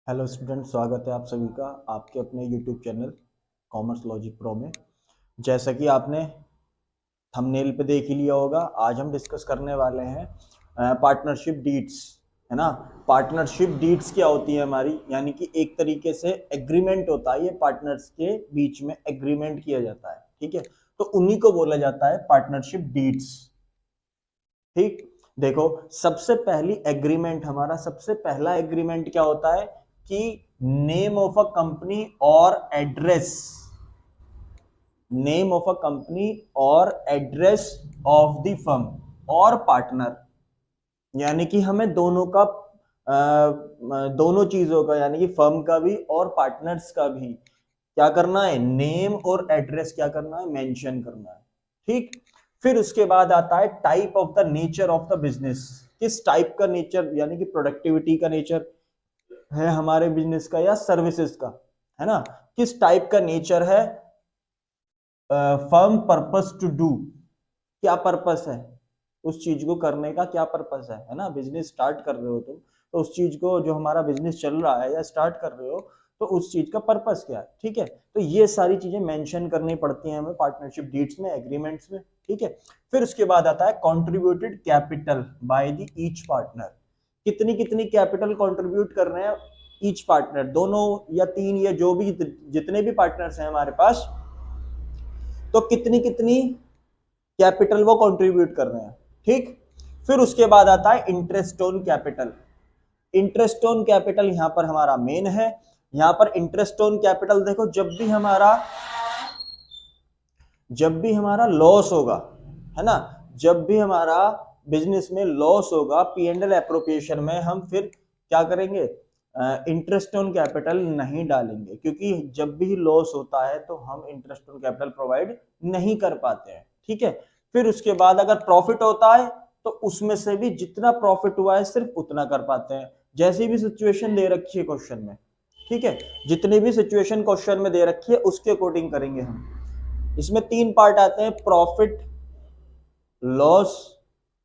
Hello student, स्वागत है आप सभी का आपके अपने YouTube channel commerce logic pro में। जैसा कि आपने थंबनेल पे देख ही लिया होगा, आज हम डिस्कस करने वाले हैं पार्टनरशिप डीड्स, है ना। पार्टनरशिप डीड्स क्या होती है हमारी, यानी कि एक तरीके से एग्रीमेंट होता है, ये पार्टनर्स के बीच में एग्रीमेंट किया जाता है, ठीक है। तो उन्हीं को बोला जाता है पार्टनरशिप डीड्स, ठीक। देखो, सबसे पहली एग्रीमेंट, हमारा सबसे पहला एग्रीमेंट क्या होता है कि नेम ऑफ अ कंपनी और address, name of a company और एड्रेस ऑफ द फर्म और पार्टनर, यानी कि हमें दोनों का दोनों चीजों का, यानी कि फर्म का भी और पार्टनर्स का भी क्या करना है, नेम और एड्रेस क्या करना है, मेंशन करना है, ठीक। फिर उसके बाद आता है type of the nature of the business, किस टाइप का नेचर, यानी कि प्रोडक्टिविटी का नेचर है हमारे बिजनेस का या सर्विसेज का, है ना। किस टाइप का नेचर है, फर्म पर्पस टू डू, क्या पर्पस है उस चीज को करने का, क्या पर्पस है ना। बिजनेस स्टार्ट कर रहे हो तुम, तो उस चीज को, जो हमारा बिजनेस चल रहा है या स्टार्ट कर रहे हो, तो उस चीज का पर्पस क्या है, ठीक है। तो ये सारी चीजें मेंशन करनी पड़ती हैं हमें पार्टनरशिप डीड्स में, एग्रीमेंट्स में, ठीक है। फिर उसके बाद आता है contributed capital by the each partner, कितनी कितनी कैपिटल कंट्रीब्यूट कर रहे हैं ईच पार्टनर, दोनों या तीन या जो भी जितने भी पार्टनर्स हैं हमारे पास, तो कितनी कितनी कैपिटल वो कंट्रीब्यूट कर रहे हैं, ठीक। फिर उसके बाद आता है interest on capital, interest on capital यहां पर हमारा मेन है। यहां पर इंटरेस्ट ऑन कैपिटल देखो, जब भी हमारा लॉस होगा, है ना, जब भी हमारा बिजनेस में लॉस होगा, P&L एप्रोप्रिएशन में हम फिर क्या करेंगे, इंटरेस्ट ऑन कैपिटल नहीं डालेंगे, क्योंकि जब भी लॉस होता है तो हम इंटरेस्ट ऑन कैपिटल प्रोवाइड नहीं कर पाते हैं, ठीक है। फिर उसके बाद अगर प्रॉफिट होता है तो उसमें से भी जितना प्रॉफिट हुआ है सिर्फ उतना कर पाते हैं, जैसी भी सिचुएशन दे रखी है क्वेश्चन में, ठीक है। जितनी भी सिचुएशन क्वेश्चन में दे रखी है उसके अकॉर्डिंग करेंगे हम। इसमें तीन पार्ट आते हैं, प्रॉफिट, लॉस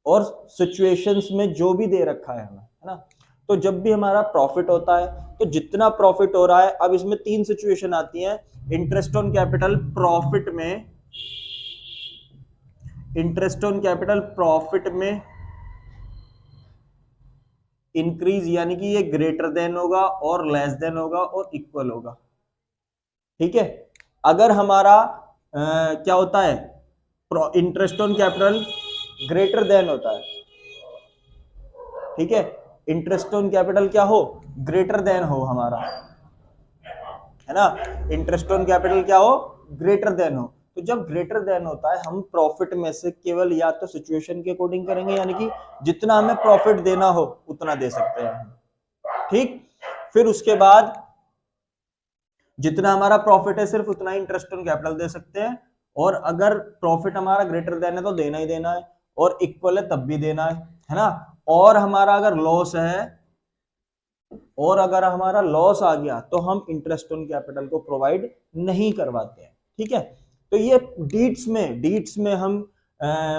और सिचुएशंस में जो भी दे रखा है हमें, है ना। तो जब भी हमारा प्रॉफिट होता है तो जितना प्रॉफिट हो रहा है, अब इसमें तीन सिचुएशन आती हैं इंटरेस्ट ऑन कैपिटल प्रॉफिट में, इंटरेस्ट ऑन कैपिटल प्रॉफिट में इंक्रीज, यानी कि ये ग्रेटर देन होगा और लेस देन होगा और इक्वल होगा, ठीक है। अगर हमारा क्या होता है, interest on capital greater than होता है, ठीक है। इंटरेस्ट ऑन कैपिटल क्या हो, ग्रेटर देन हो हमारा, है ना। इंटरेस्ट ऑन कैपिटल क्या हो, ग्रेटर देन हो। तो जब ग्रेटर देन होता है हम प्रॉफिट में से केवल या तो सिचुएशन के अकॉर्डिंग करेंगे, यानी कि जितना हमें प्रॉफिट देना हो उतना दे सकते हैं, ठीक। फिर उसके बाद जितना हमारा प्रॉफिट है सिर्फ उतना ही इंटरेस्ट ऑन कैपिटल दे सकते हैं, और अगर प्रॉफिट हमारा ग्रेटर देन है तो देना ही देना है, और इक्वल है तब भी देना है ना। और हमारा अगर लॉस है, और अगर हमारा लॉस आ गया तो हम इंटरेस्ट ऑन कैपिटल को प्रोवाइड नहीं करवाते हैं, ठीक है। तो ये डीड्स में हम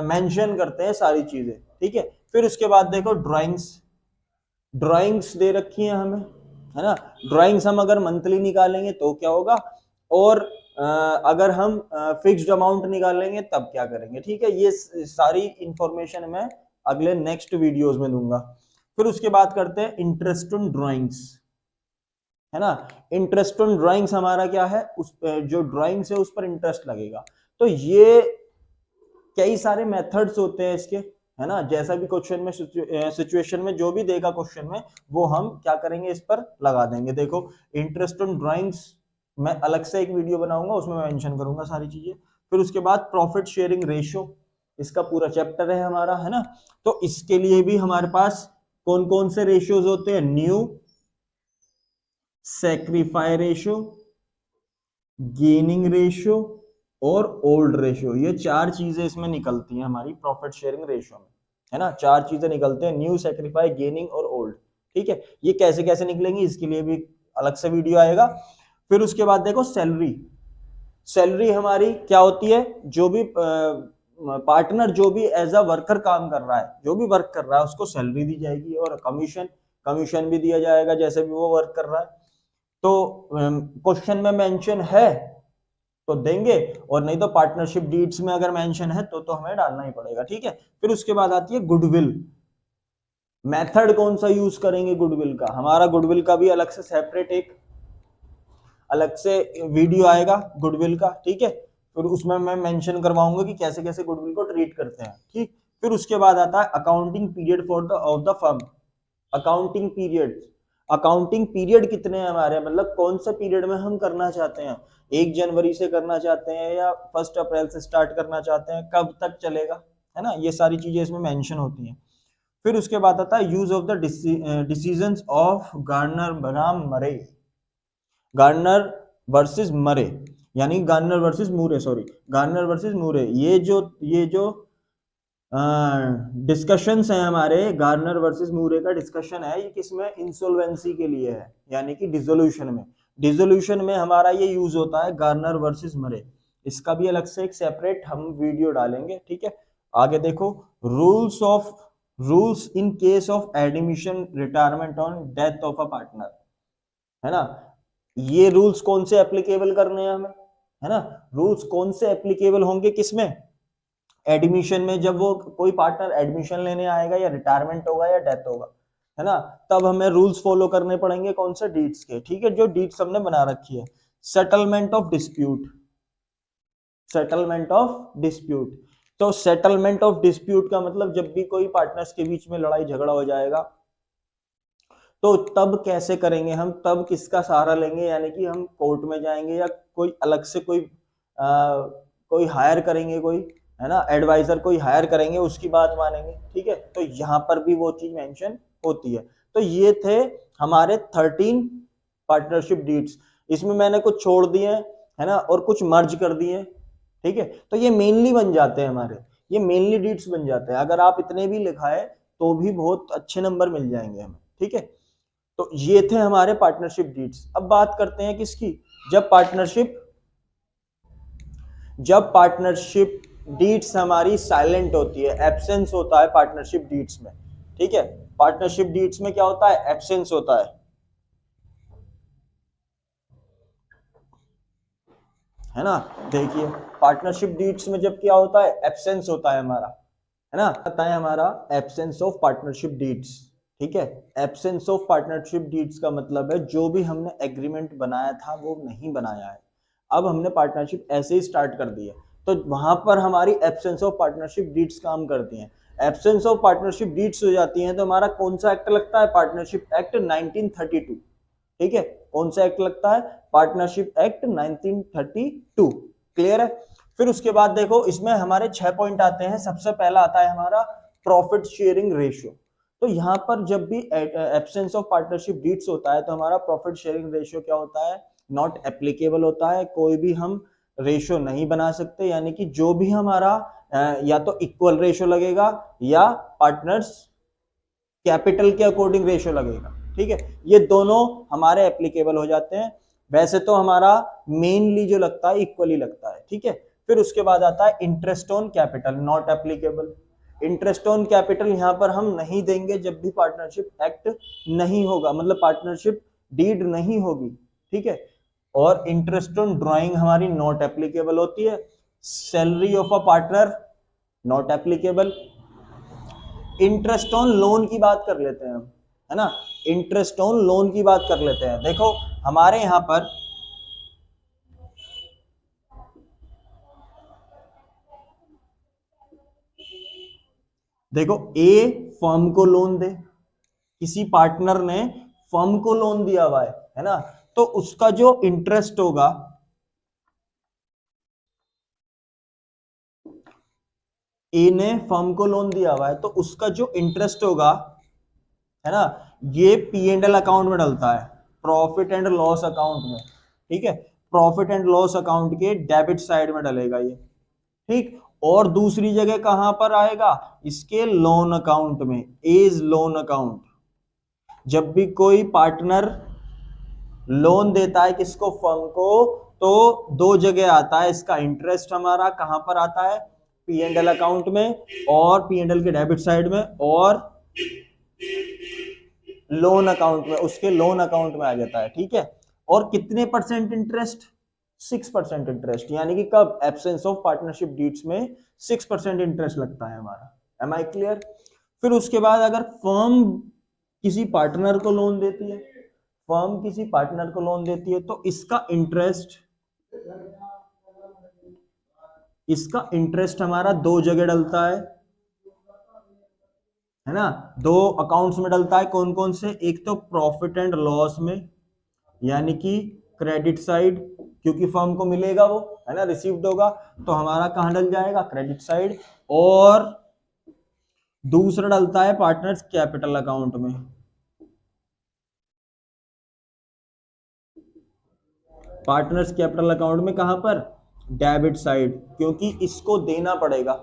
मेंशन करते हैं सारी चीजें, ठीक है। फिर उसके बाद देखो ड्राइंग्स, ड्राइंग्स दे रखी हैं हमें, है ना। ड्राइंग्स हम अगर मंथली निकालेंगे तो क्या होगा, और अगर हम फिक्स्ड अमाउंट निकालेंगे तब क्या करेंगे, ठीक है। ये सारी इंफॉर्मेशन मैं अगले नेक्स्ट वीडियोस में दूंगा। फिर उसके बाद करते हैं इंटरेस्ट ऑन ड्राइंग्स, है ना। इंटरेस्ट ऑन ड्राइंग्स हमारा क्या है, उस जो ड्राइंग्स है उस पर इंटरेस्ट लगेगा। तो ये कई सारे मेथड्स होते हैं इसके, है ना। जैसा भी क्वेश्चन में सिचुएशन में जो भी देगा क्वेश्चन में, वो हम क्या करेंगे, इस पर लगा देंगे। देखो, इंटरेस्ट ऑन ड्राइंग्स मैं अलग से एक वीडियो बनाऊंगा, उसमें मैं मेंशन करूंगा सारी चीजें। फिर उसके बाद प्रॉफिट शेयरिंग रेशियो, इसका पूरा चैप्टर है हमारा, है ना। तो इसके लिए भी हमारे पास कौन कौन से रेशियोज होते हैं, new, sacrifice ratio, gaining ratio और ओल्ड रेशियो, ये चार चीजें इसमें निकलती हैं हमारी प्रॉफिट शेयरिंग रेशियो में, है ना। चार चीजें निकलते हैं, न्यू, सैक्रिफाई, गेनिंग और ओल्ड, ठीक है। ये कैसे कैसे निकलेंगी इसके लिए भी अलग से वीडियो आएगा। फिर उसके बाद देखो सैलरी, सैलरी हमारी क्या होती है, जो भी पार्टनर जो भी एज अ वर्कर काम कर रहा है, जो भी वर्क कर रहा है उसको सैलरी दी जाएगी, और कमीशन कमीशन भी दिया जाएगा जैसे भी वो वर्क कर रहा है। तो क्वेश्चन में मेंशन है तो देंगे, और नहीं तो पार्टनरशिप डीड्स में अगर मेंशन है तो हमें डालना ही पड़ेगा, ठीक है। फिर उसके बाद आती है गुडविल। मेथड कौन सा यूज करेंगे गुडविल का, हमारा गुडविल का भी अलग से सेपरेट एक अलग से वीडियो आएगा गुडविल का, ठीक है। फिर उसमें मैं मेंशन करवाऊंगा कि कैसे कैसे गुडविल को ट्रीट करते हैं, ठीक। फिर उसके बाद आता है accounting period for the of the firm. Accounting period, accounting period कितने हैं हमारे, मतलब कौन सा पीरियड में हम करना चाहते हैं, 1 जनवरी से करना चाहते हैं या 1 अप्रैल से स्टार्ट करना चाहते हैं, कब तक चलेगा, है ना, ये सारी चीजें इसमें मेंशन होती हैं। फिर उसके बाद आता है use of the decisions of Garner बनाम मरे। गार्नर वर्सेस मरे, यानी गार्नर वर्सेस मूरे, सॉरी गार्नर वर्सेस मूरे, ये जो डिस्कशंस हैं हमारे, गार्नर वर्सेस मूरे का डिस्कशन है, ये किसमें, इंसॉल्वेंसी के लिए है, यानी कि डिसोल्यूशन में। डिसोल्यूशन में हमारा ये यूज होता है गार्नर वर्सेस मरे। इसका भी अलग से एक सेपरेट हम वीडियो डालेंगे, ठीक है। आगे देखो, rules in case of admission retirement on death of a partner, है ना। ये रूल्स कौन से एप्लीकेबल करने हैं हमें, है ना, रूल्स कौन से एप्लीकेबल होंगे किसमें, एडमिशन में, जब वो कोई पार्टनर एडमिशन लेने आएगा या रिटायरमेंट होगा या डेथ होगा, है ना, तब हमें रूल्स फॉलो करने पड़ेंगे कौन से, डीड्स के, ठीक है, जो डीड्स हमने बना रखी है। Settlement of dispute, settlement of dispute, तो सेटलमेंट ऑफ डिस्प्यूट का मतलब जब भी कोई पार्टनर्स के बीच में लड़ाई झगड़ा हो जाएगा तो तब कैसे करेंगे हम, तब किसका सहारा लेंगे, यानी कि हम कोर्ट में जाएंगे या कोई अलग से कोई हायर करेंगे, कोई, है ना, एडवाइजर कोई हायर करेंगे, उसकी बात मानेंगे, ठीक है। तो यहाँ पर भी वो चीज मेंशन होती है। तो ये थे हमारे 13 पार्टनरशिप डीड्स। इसमें मैंने कुछ छोड़ दिए, है ना, और कुछ मर्ज कर दिए, ठीक है। तो ये मेनली बन जाते हैं हमारे, ये मेनली डीड्स बन जाते हैं। अगर आप इतने भी लिखाए तो भी बहुत अच्छे नंबर मिल जाएंगे हमें, ठीक है। तो ये थे हमारे पार्टनरशिप डीड्स। अब बात करते हैं किसकी, जब पार्टनरशिप डीड्स हमारी साइलेंट होती है, एब्सेंस होता है पार्टनरशिप डीड्स में, ठीक है। पार्टनरशिप डीड्स में क्या होता है, एब्सेंस होता है ना। देखिए पार्टनरशिप डीड्स में जब क्या होता है, एब्सेंस होता है हमारा, है ना, होता है हमारा एब्सेंस ऑफ पार्टनरशिप डीड्स, ठीक है। एब्सेंस ऑफ पार्टनरशिप डीड्स का मतलब है जो भी हमने एग्रीमेंट बनाया था वो नहीं बनाया है, अब हमने पार्टनरशिप ऐसे ही स्टार्ट कर दी है, तो वहां पर हमारी एब्सेंस ऑफ पार्टनरशिप डीड्स काम करती हैं। एब्सेंस ऑफ पार्टनरशिप डीड्स हो जाती हैं तो हमारा कौन सा एक्ट लगता है, पार्टनरशिप एक्ट 1932, ठीक है। कौन सा एक्ट लगता है, पार्टनरशिप एक्ट 1932, क्लियर है। फिर उसके बाद देखो इसमें हमारे 6 पॉइंट आते हैं। सबसे पहला आता है हमारा प्रॉफिट शेयरिंग रेशियो। तो यहाँ पर जब भी एब्सेंस ऑफ पार्टनरशिप डीड्स होता है तो हमारा प्रॉफिट शेयरिंग रेशियो क्या होता है, नॉट एप्लीकेबल होता है, कोई भी हम रेशियो नहीं बना सकते, यानी कि जो भी हमारा या तो इक्वल रेशियो लगेगा या पार्टनर्स कैपिटल के अकॉर्डिंग रेशियो लगेगा, ठीक है। ये दोनों हमारे एप्लीकेबल हो जाते हैं। वैसे तो हमारा मेनली जो लगता है इक्वली लगता है, ठीक है। फिर उसके बाद आता है interest on capital, not applicable. Interest on capital यहाँ पर हम नहीं देंगे जब भी पार्टनरशिप एक्ट नहीं होगा, मतलब पार्टनरशिप डीड नहीं होगी, ठीक है। और इंटरेस्ट ऑन ड्राइंग हमारी नॉट एप्लीकेबल होती है। Salary of a partner not applicable. Interest on loan की बात कर लेते हैं हम, है ना, इंटरेस्ट ऑन लोन की बात कर लेते हैं। देखो हमारे यहां पर देखो ए फर्म को लोन दे, किसी पार्टनर ने फर्म को लोन दिया हुआ है ना, तो उसका जो इंटरेस्ट होगा, ए ने फर्म को लोन दिया हुआ है तो उसका जो इंटरेस्ट होगा, है ना, ये P&L अकाउंट में डलता है, प्रॉफिट एंड लॉस अकाउंट में, ठीक है। प्रॉफिट एंड लॉस अकाउंट के डेबिट साइड में डलेगा ये, ठीक। और दूसरी जगह कहां पर आएगा, इसके लोन अकाउंट में, एज लोन अकाउंट। जब भी कोई पार्टनर लोन देता है किसको, फर्म को, तो 2 जगह आता है इसका इंटरेस्ट, हमारा कहां पर आता है, P&L अकाउंट में और P&L के डेबिट साइड में, और लोन अकाउंट में, उसके लोन अकाउंट में आ जाता है, ठीक है। और कितने परसेंट इंटरेस्ट? 6% इंटरेस्ट, यानी कि कब? एब्सेंस ऑफ पार्टनरशिप डीड्स में 6% इंटरेस्ट लगता है हमारा। Am I clear? फिर उसके बाद अगर फर्म किसी पार्टनर को लोन देती है, फर्म किसी पार्टनर को लोन देती है, तो इसका इंटरेस्ट हमारा दो जगह डलता है ना, दो अकाउंट्स में डलता है। कौन कौन से? एक तो प्रॉफिट एंड लॉस में, यानी कि क्रेडिट साइड, क्योंकि फर्म को मिलेगा वो, है ना, रिसीव्ड होगा, तो हमारा कहां डल जाएगा? Credit side. और दूसरा डलता है पार्टनर्स कैपिटल अकाउंट में। पार्टनर्स कैपिटल अकाउंट में कहां पर? डेबिट साइड, क्योंकि इसको देना पड़ेगा,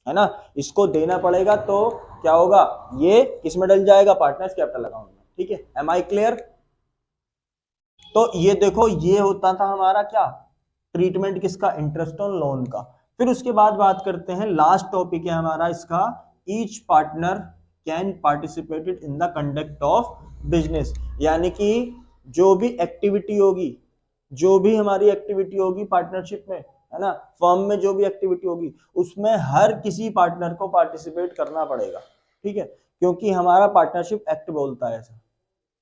है ना, इसको देना पड़ेगा, तो क्या होगा? ये किसमें डल जाएगा? पार्टनर्स कैपिटल अकाउंट में, ठीक है। Am I clear? तो ये देखो, ये होता था हमारा क्या? ट्रीटमेंट किसका? इंटरेस्ट ऑन लोन का। फिर उसके बाद बात करते हैं, लास्ट टॉपिक है हमारा इसका, each partner can participated in the conduct of business, यानी कि जो भी एक्टिविटी होगी, जो भी हमारी एक्टिविटी होगी पार्टनरशिप में, है ना, फर्म में जो भी एक्टिविटी होगी, उसमें हर किसी पार्टनर को पार्टिसिपेट करना पड़ेगा, ठीक है, क्योंकि हमारा पार्टनरशिप एक्ट बोलता है ऐसा,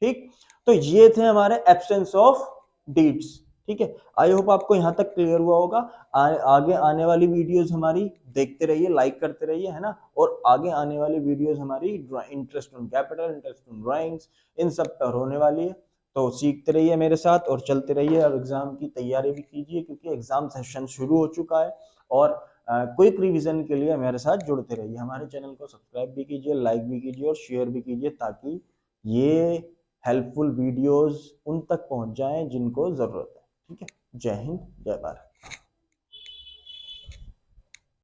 ठीक। तो ये थे हमारे एब्सेंस ऑफ डीड्स, ठीक है। आई होप आपको यहां तक क्लियर हुआ होगा। आगे आने वाली वीडियोस हमारी देखते रहिए, लाइक करते रहिए, है ना, और आगे आने वाली वीडियोस हमारी interest on capital, interest on drawings, इन सब पर होने वाली है। तो सीखते रहिए मेरे साथ और चलते रहिए, और एग्जाम की तैयारी भी कीजिए, क्योंकि एग्जाम सेशन शुरू हो चुका है। और क्विक रिवीजन के लिए मेरे साथ जुड़ते रहिए। हमारे चैनल को सब्सक्राइब भी कीजिए, लाइक भी कीजिए और शेयर भी कीजिए, ताकि ये हेल्पफुल वीडियोस उन तक पहुंच जाएं जिनको जरूरत है, ठीक है। जय हिंद, जय भारत।